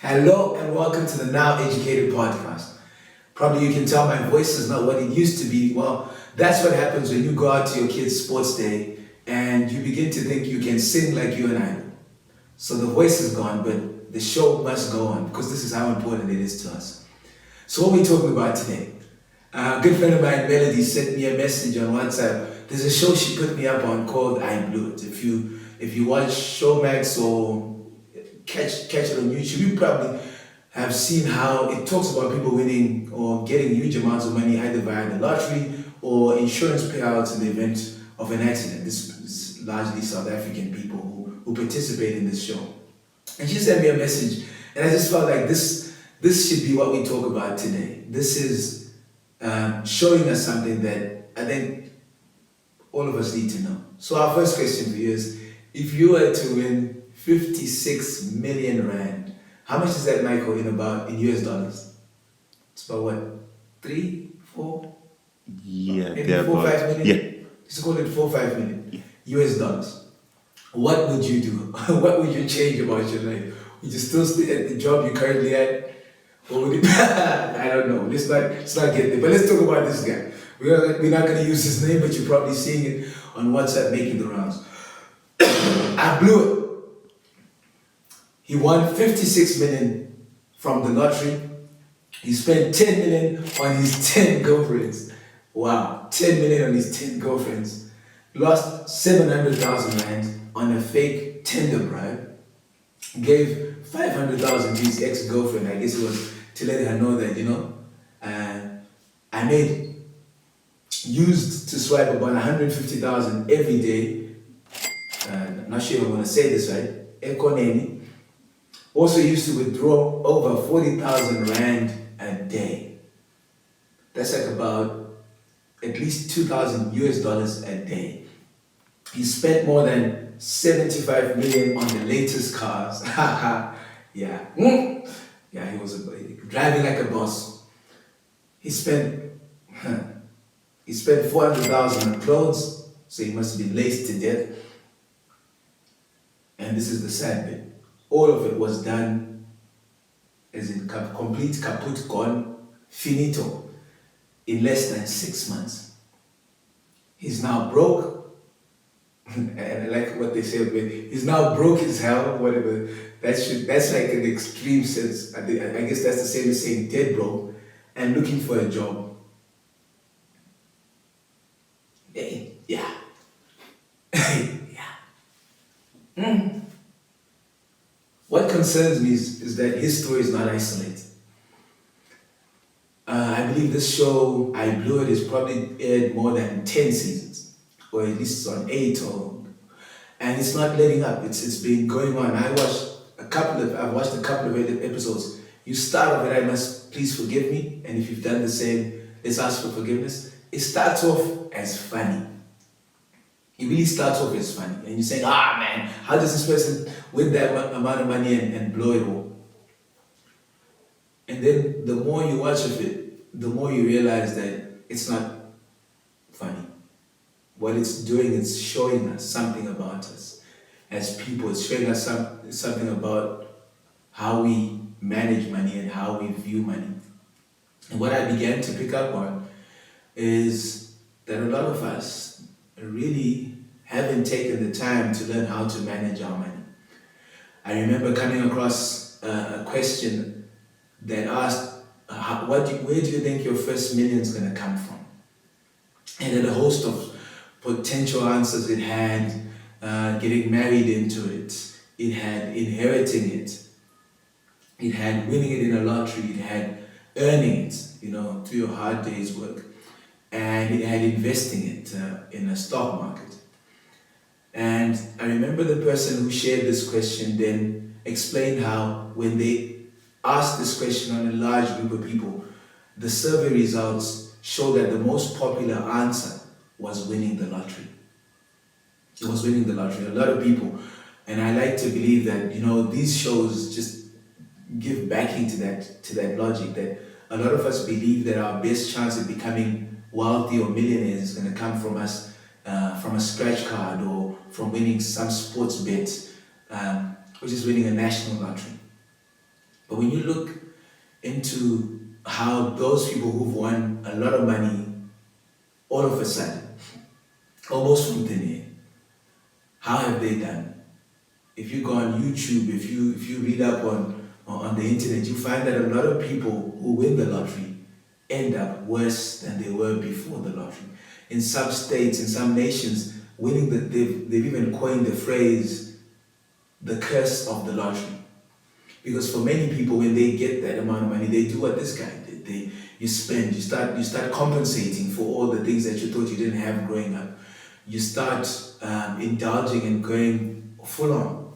Hello and welcome to the Now Educated podcast. Probably you can tell my voice is not what it used to be. Well, that's what happens when you go out to your kid's sports day and you begin to think you can sing like you and I do. So the voice is gone, but the show must go on because this is how important it is to us. So what are we talking about today? A good friend of mine, Melody, sent me a message on WhatsApp. There's a show she put me up on called I Blew It. If you watch Showmax or catch it on YouTube, you probably have seen how it talks about people winning or getting huge amounts of money either via the lottery or insurance payouts in the event of an accident. This is largely South African people who participate in this show. And she sent me a message, and I just felt like this should be what we talk about today. This is showing us something that I think all of us need to know. So our first question for you is, if you were to win 56 million rand, how much is that, Michael, in US dollars? It's about what, 3, 4? Yeah, maybe 4, 5 million? Yeah. Just call it 4, 5 million US dollars. What would you do? What would you change about your life? Would you still stay at the job you're currently at? Or would it, I don't know. Let's not get there. But let's talk about this guy. We're not going to use his name, but you're probably seeing it on WhatsApp making the rounds. I blew it. He won 56 million from the lottery. He spent 10 million on his 10 girlfriends. Wow, 10 million on his 10 girlfriends. Lost 700,000 rand on a fake Tinder bribe. Gave 500,000 to his ex-girlfriend. I guess it was to let her know that, used to swipe about 150,000 every day. Not sure if I'm going to say this right. Ekoneni. Also used to withdraw over 40,000 rand a day. That's like about at least 2,000 US dollars a day. He spent more than 75 million on the latest cars. Yeah. Yeah, he was driving like a boss. He spent 400,000 on clothes, so he must have been laced to death. And this is the sad bit. All of it was done as in complete, kaput, gone, finito, in less than 6 months. He's now broke, and I like what they say, he's now broke as hell, whatever. That's like an extreme sense. I guess that's the same as saying dead broke and looking for a job. Yeah. Yeah. What concerns me is that his story is not isolated. I believe this show, I Blew It, is probably aired more than 10 seasons, or at least on 8, and it's not letting up. It's been going on. I've watched a couple of episodes. You start off with please forgive me, and if you've done the same, let's ask for forgiveness. It starts off as funny. It really starts off as funny. And you're saying, man, how does this person win that amount of money and blow it all? And then the more you watch of it, the more you realize that it's not funny. What it's doing is showing us something about us as people. It's showing us something about how we manage money and how we view money. And what I began to pick up on is that a lot of us really haven't taken the time to learn how to manage our money. I remember coming across a question that asked, where do you think your first million is going to come from? And then a host of potential answers. It had getting married into it, it had inheriting it, it had winning it in a lottery, it had earning it, through your hard day's work, and it had investing it in a stock market. And I remember the person who shared this question then explained how when they asked this question on a large group of people, the survey results showed that the most popular answer was winning the lottery. It was winning the lottery. A lot of people, and I like to believe that, these shows just give backing to that logic, that a lot of us believe that our best chance of becoming wealthy or millionaires is going to come from us, from a scratch card or from winning some sports bet, or just winning a national lottery. But when you look into how those people who've won a lot of money all of a sudden, almost from thin air, how have they done? If you go on YouTube, if you read up on the internet, you find that a lot of people who win the lottery end up worse than they were before the lottery. In some states, in some nations, they've even coined the phrase the curse of the lottery. Because for many people, when they get that amount of money, they do what this guy did. You spend, you start compensating for all the things that you thought you didn't have growing up. You start indulging and going full on.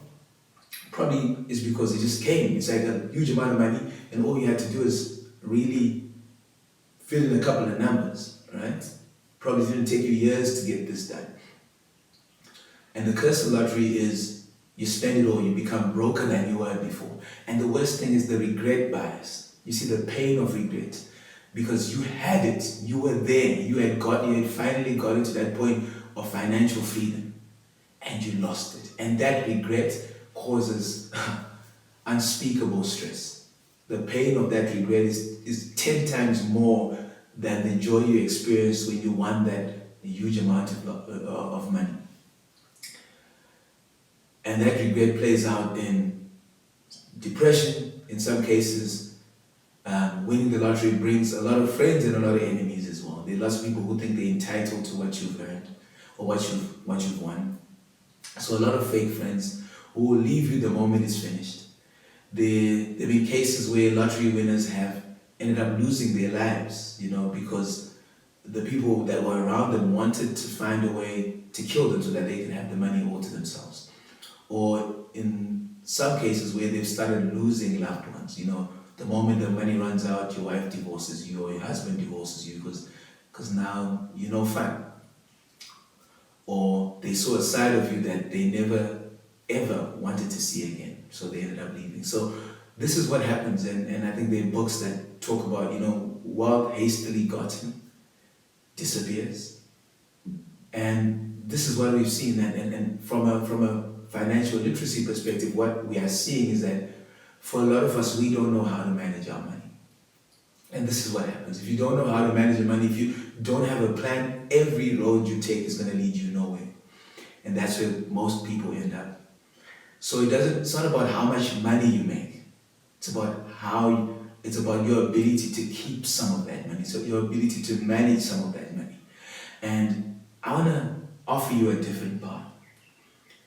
Probably is because it just came. It's like a huge amount of money, and all you had to do is really fill in a couple of numbers, right? Probably didn't take you years to get this done. And the curse of lottery is you spend it all, you become broker than you were before. And the worst thing is the regret bias. You see the pain of regret. Because you had it, you were there, you had finally gotten to that point of financial freedom. And you lost it. And that regret causes unspeakable stress. The pain of that regret is 10 times more than the joy you experienced when you won that huge amount of money. And that regret plays out in depression. In some cases, winning the lottery brings a lot of friends and a lot of enemies as well. There are lots of people who think they're entitled to what you've earned or what you've won. So a lot of fake friends who will leave you the moment it's finished. There have been cases where lottery winners have ended up losing their lives, because the people that were around them wanted to find a way to kill them so that they can have the money all to themselves. Or in some cases where they've started losing loved ones, the moment the money runs out, your wife divorces you or your husband divorces you because now you're no fun. Or they saw a side of you that they never ever wanted to see again, so they ended up leaving. So this is what happens, and I think there are books that talk about, wealth hastily gotten disappears. And this is what we've seen, and from a financial literacy perspective, what we are seeing is that for a lot of us, we don't know how to manage our money. And this is what happens. If you don't know how to manage your money, if you don't have a plan, every road you take is going to lead you nowhere. And that's where most people end up. So it's not about how much money you make. It's about your ability to keep some of that money. So your ability to manage some of that money. And I want to offer you a different path.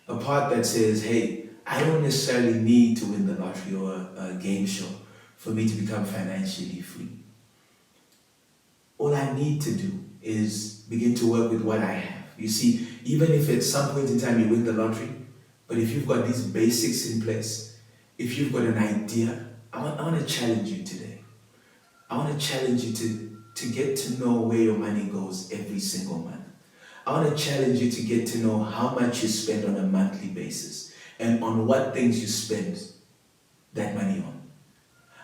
A path that says, hey, I don't necessarily need to win the lottery or a game show for me to become financially free. All I need to do is begin to work with what I have. You see, even if at some point in time you win the lottery, but if you've got these basics in place, if you've got an idea, I want to challenge you today. I want to challenge you to get to know where your money goes every single month. I want to challenge you to get to know how much you spend on a monthly basis and on what things you spend that money on.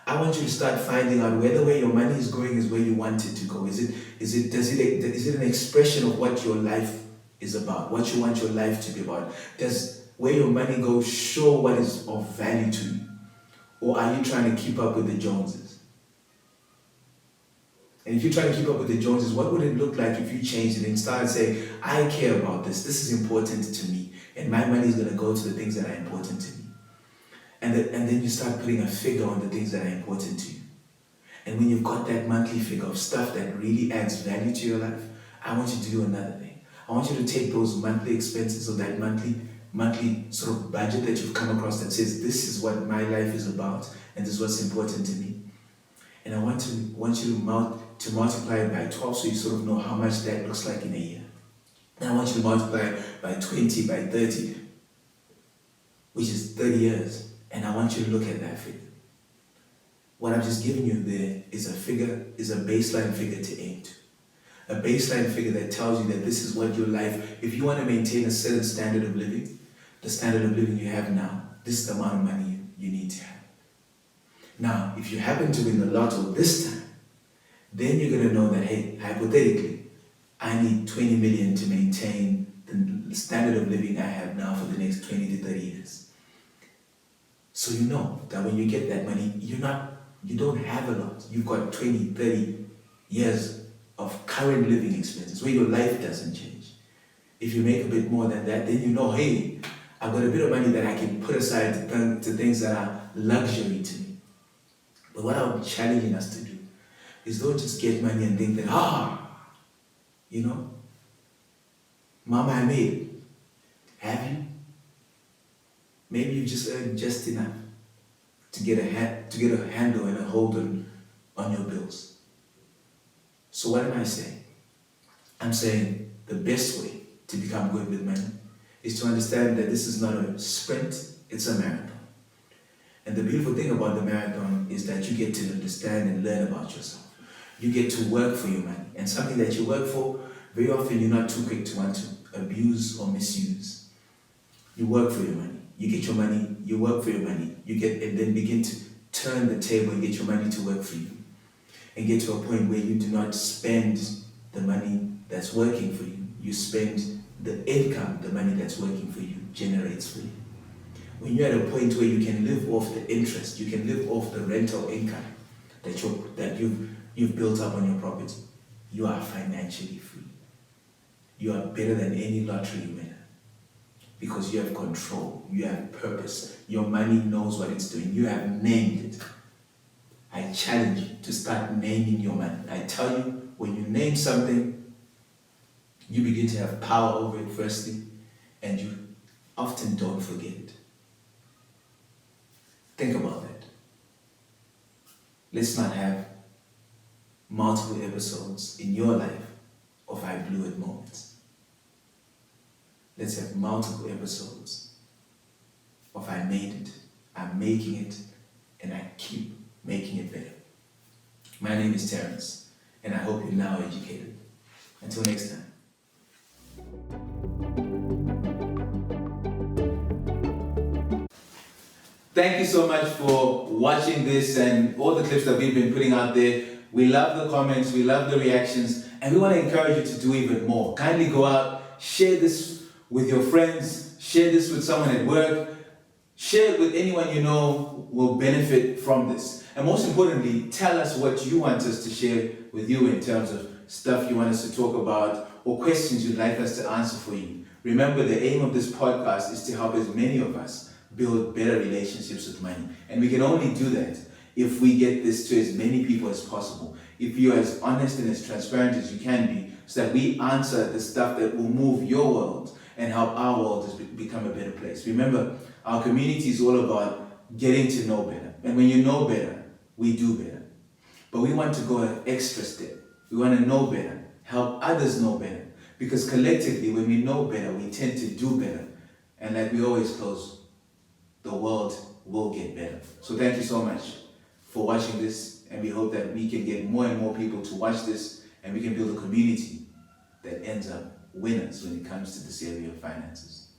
I want you to start finding out whether where your money is going is where you want it to go. Is it an expression of what your life is about, what you want your life to be about? Does where your money goes show what is of value to you? Or are you trying to keep up with the Joneses? And if you're trying to keep up with the Joneses, what would it look like if you changed it and started saying, I care about this, this is important to me, and my money is going to go to the things that are important to me. And then you start putting a figure on the things that are important to you. And when you've got that monthly figure of stuff that really adds value to your life, I want you to do another thing. I want you to take those monthly expenses or that monthly sort of budget that you've come across that says, this is what my life is about and this is what's important to me. And I want you to multiply it by 12 so you sort of know how much that looks like in a year. And I want you to multiply it by 20, by 30, which is 30 years. And I want you to look at that figure. What I've just given you there is a baseline figure to aim to. A baseline figure that tells you that this is what your life, if you want to maintain a certain standard of living, the standard of living you have now, this is the amount of money you need to have. Now, if you happen to win the lotto this time, then you're going to know that, hey, hypothetically, I need 20 million to maintain the standard of living I have now for the next 20 to 30 years. So you know that when you get that money, you don't have a lot. You've got 20, 30 years of current living expenses where your life doesn't change. If you make a bit more than that, then you know, hey, I've got a bit of money that I can put aside to things that are luxury to me. But what I'm challenging us to do is don't just get money and think that, you know, Mama, I made it. Have you? Maybe you just earned just enough to get a handle and a hold on your bills. So what am I saying? I'm saying the best way to become good with money is to understand that this is not a sprint, it's a marathon. And the beautiful thing about the marathon is that you get to understand and learn about yourself. You get to work for your money. And something that you work for, very often you're not too quick to want to abuse or misuse. You work for your money. You get your money, you work for your money. And then begin to turn the table and get your money to work for you. And get to a point where you do not spend the money that's working for you. You spend the income the money that's working for you generates for you. When you're at a point where you can live off the interest, you can live off the rental income that you've built up on your property, you are financially free. You are better than any lottery winner because you have control, you have purpose, your money knows what it's doing, you have named it. I challenge you to start naming your money. I tell you, when you name something, you begin to have power over it firstly, and you often don't forget it. Think about that. Let's not have multiple episodes in your life of I blew it moments. Let's have multiple episodes of I made it, I'm making it, and I keep making it better. My name is Terrence, and I hope you're now educated. Until next time. Thank you so much for watching this and all the clips that we've been putting out there. We love the comments, we love the reactions, and we want to encourage you to do even more. Kindly go out, share this with your friends, share this with someone at work, share it with anyone you know will benefit from this. And most importantly, tell us what you want us to share with you in terms of stuff you want us to talk about or questions you'd like us to answer for you. Remember, the aim of this podcast is to help as many of us build better relationships with money. And we can only do that if we get this to as many people as possible. If you're as honest and as transparent as you can be, so that we answer the stuff that will move your world and help our world become a better place. Remember, our community is all about getting to know better. And when you know better, we do better. But we want to go an extra step. We want to know better, help others know better. Because collectively, when we know better, we tend to do better. And like we always close, the world will get better. So thank you so much for watching this, and we hope that we can get more and more people to watch this, and we can build a community that ends up winners when it comes to this area of finances.